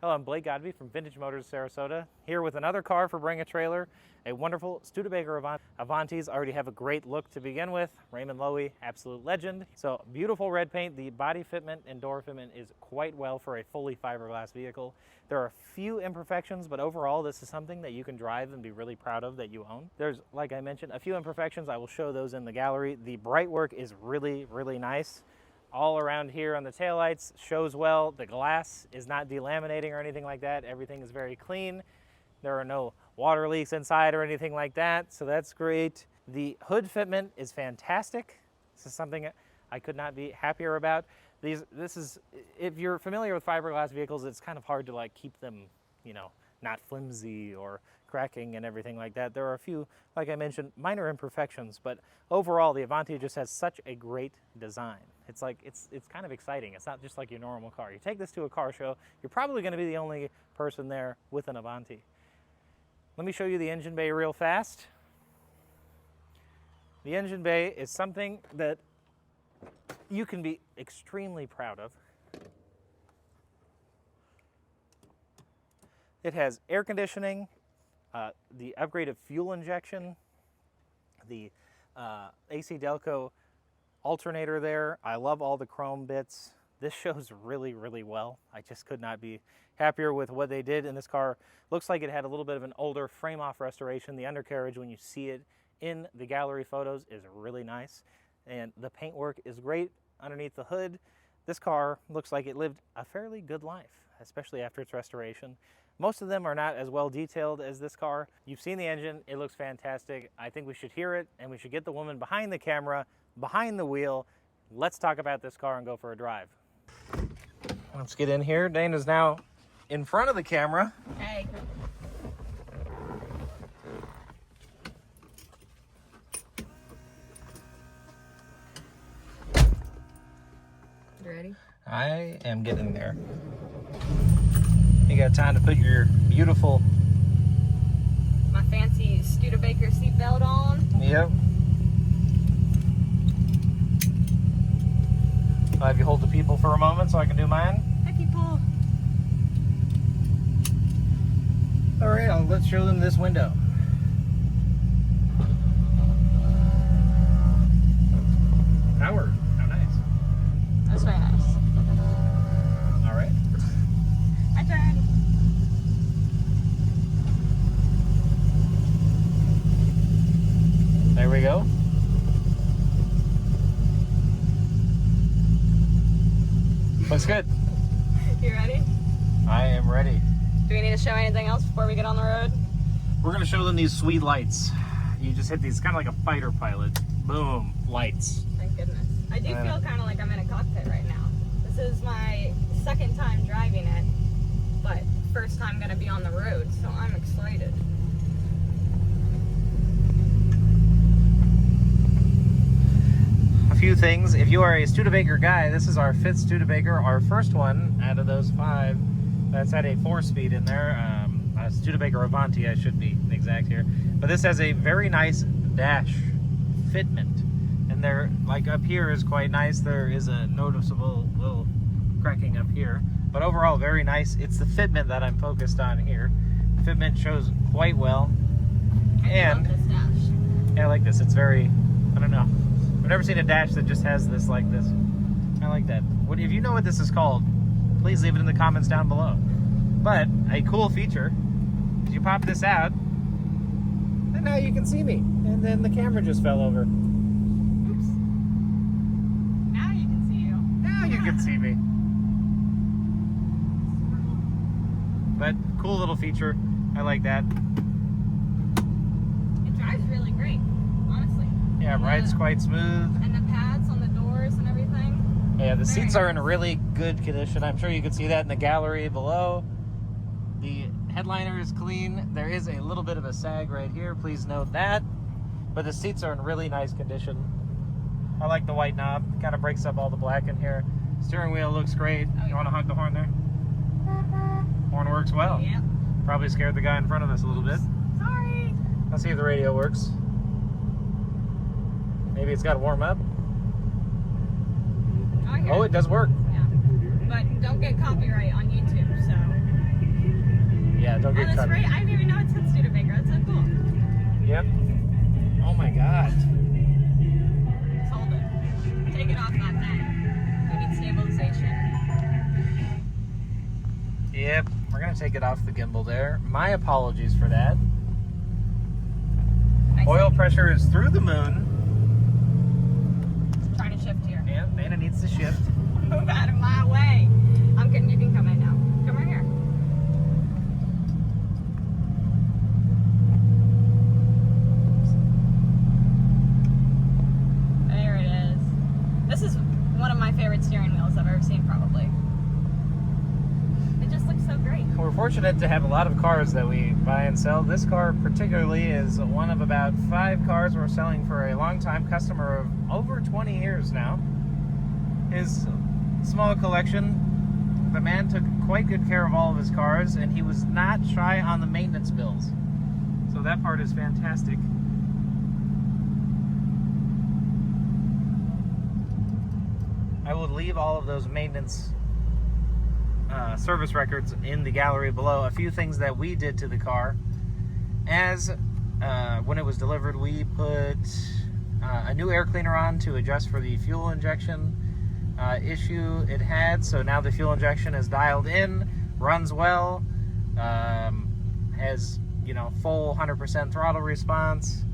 Hello, I'm BaT from Vintage Motors Sarasota, here with another car for BringATrailer, a wonderful Studebaker Avanti. Avantis already have a great look to begin with. Raymond Loewy, absolute legend. So beautiful red paint. The body fitment and door fitment is quite well for a fully fiberglass vehicle. There are a few imperfections, but overall this is something that you can drive and be really proud of that you own. There's, like I mentioned, a few imperfections. I will show those in the gallery. The bright work is really, really nice. All around here on the taillights shows well. The glass is not delaminating or anything like that. Everything is very clean. There are no water leaks inside or anything like that, so that's great. The hood fitment is fantastic. This is something I could not be happier about. This is, if you're familiar with fiberglass vehicles, it's kind of hard to like keep them, you know, not flimsy or cracking and everything like that. There are a few, like I mentioned, minor imperfections, but overall the Avanti just has such a great design. It's like, it's kind of exciting. It's not just like your normal car. You take this to a car show, you're probably going to be the only person there with an Avanti. Let me show you the engine bay real fast. The engine bay is something that you can be extremely proud of. It has air conditioning, the upgraded fuel injection, the AC Delco alternator there. I love all the chrome bits. This shows really, really well. I just could not be happier with what they did in this car. Looks like it had a little bit of an older frame-off restoration. The undercarriage, when you see it in the gallery photos, is really nice. And the paintwork is great underneath the hood. This car looks like it lived a fairly good life, especially after its restoration. Most of them are not as well detailed as this car. You've seen the engine, it looks fantastic. I think we should hear it, and we should get the woman behind the camera, behind the wheel. Let's talk about this car and go for a drive. Let's get in here. Dana's now in front of the camera. Hey. You ready? I am getting there. You got time to put your beautiful... My fancy Studebaker seatbelt on. Yep. I'll have you hold the people for a moment so I can do mine. Hi, people. All right, let's show them this window. Power. How nice. That's very nice. All right. My turn. There we go. Looks good. You ready? I am ready. Do we need to show anything else before we get on the road? We're gonna show them these sweet lights. You just hit these, kind of like a fighter pilot. Boom, lights. Thank goodness. I do feel kind of like I'm in a cockpit right now. This is my second time driving it, but first time gonna be on the road, so I'm excited. A few things. If you are a Studebaker guy, this is our 5th Studebaker, our first one out of those 5 that's had a 4-speed in there. A Studebaker Avanti, I should be exact here. But this has a very nice dash fitment. And there, like up here is quite nice. There is a noticeable little cracking up here. But overall, very nice. It's the fitment that I'm focused on here. The fitment shows quite well. I love this dash. Yeah, I like this. It's very, I don't know. I've never seen a dash that just has this like this. I like that. If you know what this is called, please leave it in the comments down below. But a cool feature is you pop this out, and now you can see me. And then the camera just fell over. Oops. Now you can see you. Now you can see me. But cool little feature. I like that. It drives really great, honestly. Yeah, ride's quite smooth. And the pads on the doors and everything. Yeah, the Very seats are in nice. really good condition. I'm sure you can see that in the gallery below. The headliner is clean. There is a little bit of a sag right here. Please note that. But the seats are in really nice condition. I like the white knob. It kind of breaks up all the black in here. Steering wheel looks great. Oh, yeah. You want to honk the horn there? Horn works well. Yep. Probably scared the guy in front of us a little bit. Sorry. Let's see if the radio works. Maybe it's got to warm up. Oh, Oh, it does work. Yeah. But don't get copyright on YouTube, so a good that's cut. right. I didn't even know it said Studebaker. That's so cool. Yep. Oh my God. Just hold it. Take it off that thing. We need stabilization. Yep, we're gonna take it off the gimbal there. My apologies for that. Oil pressure is through the moon. Trying to shift here. Yeah, Vanna needs to shift. Move out of my way. I'm kidding. You can come in now. Come right here. There it is. This is one of my favorite steering wheels I've ever seen, probably. It just looks so great. We're fortunate to have a lot of cars that we buy and sell. This car particularly is one of about 5 cars we're selling for a long-time customer of over 20 years now. His small collection, the man took quite good care of all of his cars, and he was not shy on the maintenance bills. So that part is fantastic. I will leave all of those maintenance service records in the gallery below. A few things that we did to the car. As when it was delivered, we put a new air cleaner on to adjust for the fuel injection issue it had. So now the fuel injection is dialed in, runs well, has, you know, full 100% throttle response.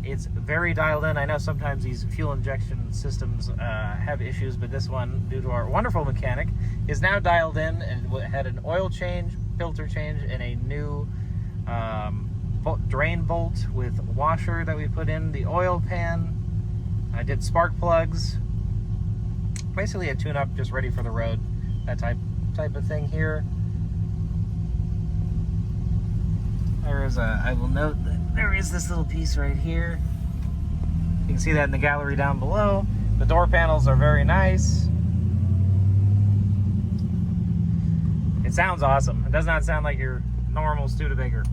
It's very dialed in. I know sometimes these fuel injection systems have issues, but this one, due to our wonderful mechanic, is now dialed in and had an oil change, filter change, and a new drain bolt with washer that we put in the oil pan. I did spark plugs. Basically a tune-up just ready for the road. That type of thing here. There is I will note that there is this little piece right here. You can see that in the gallery down below. The door panels are very nice. It sounds awesome. It does not sound like your normal Studebaker.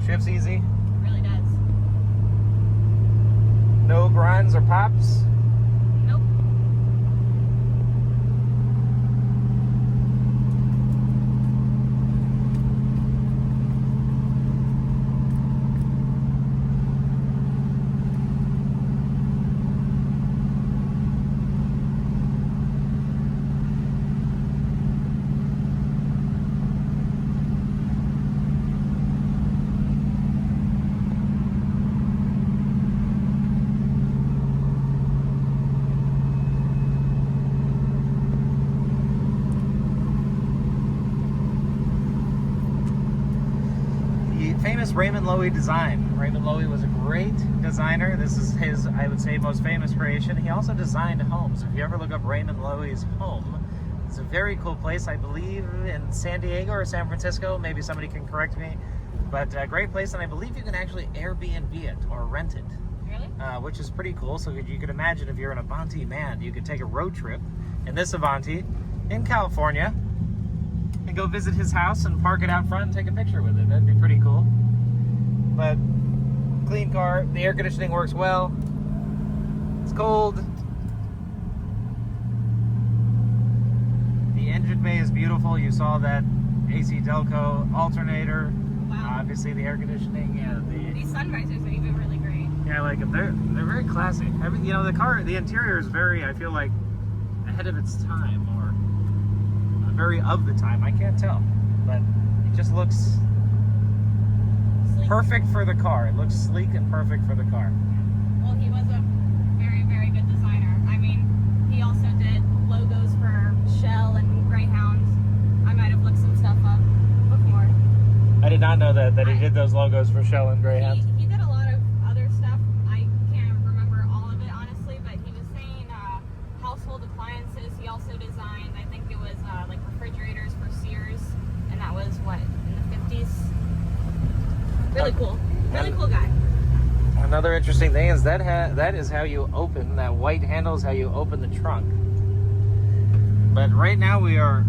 Shifts easy. It really does. No grinds or pops. Nope. Famous Raymond Loewy design. Raymond Loewy was a great designer. This is his, I would say, most famous creation. He also designed homes. If you ever look up Raymond Loewy's home, it's a very cool place. I believe in San Diego or San Francisco. Maybe somebody can correct me. But a great place, and I believe you can actually Airbnb it or rent it. Really? Which is pretty cool. So you could imagine if you're an Avanti man, you could take a road trip in this Avanti in California and go visit his house and park it out front and take a picture with it. That'd be pretty cool. But clean car. The air conditioning works well. It's cold. The engine bay is beautiful. You saw that AC Delco alternator. Wow. Obviously the air conditioning. Yeah, These sun visors are even really great. yeah, like they're very classy. You know, the interior is very, I feel like, ahead of its time, or very of the time. I can't tell, but it just looks Sleek. perfect for the car. It looks sleek and perfect for the car. Well, he was a very, very good designer. I mean, he also did logos for Shell and Greyhounds. I might have looked some stuff up before. I did not know that he did those logos for Shell and Greyhound. He did a lot of other stuff. I can't remember all of it, honestly, but he was saying household appliances. He also designed, I think it was like refrigerators for Sears, and that was, what, in the 50s? Really cool. Really cool guy. Another interesting thing is that is how you open, that white handle is how you open the trunk. But right now we are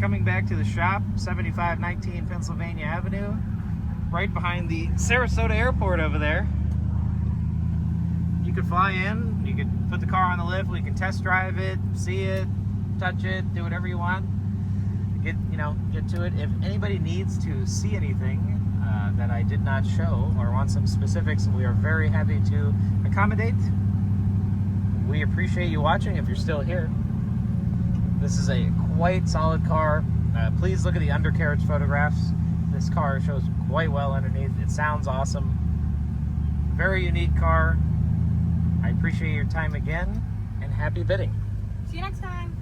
coming back to the shop, 7519 Pennsylvania Avenue, right behind the Sarasota Airport over there. You could fly in, you could put the car on the lift, we can test drive it, see it, touch it, do whatever you want. Get to it. If anybody needs to see anything that I did not show or want some specifics, we are very happy to accommodate. We appreciate you watching if you're still here. This is a quite solid car. Please look at the undercarriage photographs. This car shows quite well underneath. It sounds awesome. Very unique car. I appreciate your time again, and happy bidding. See you next time.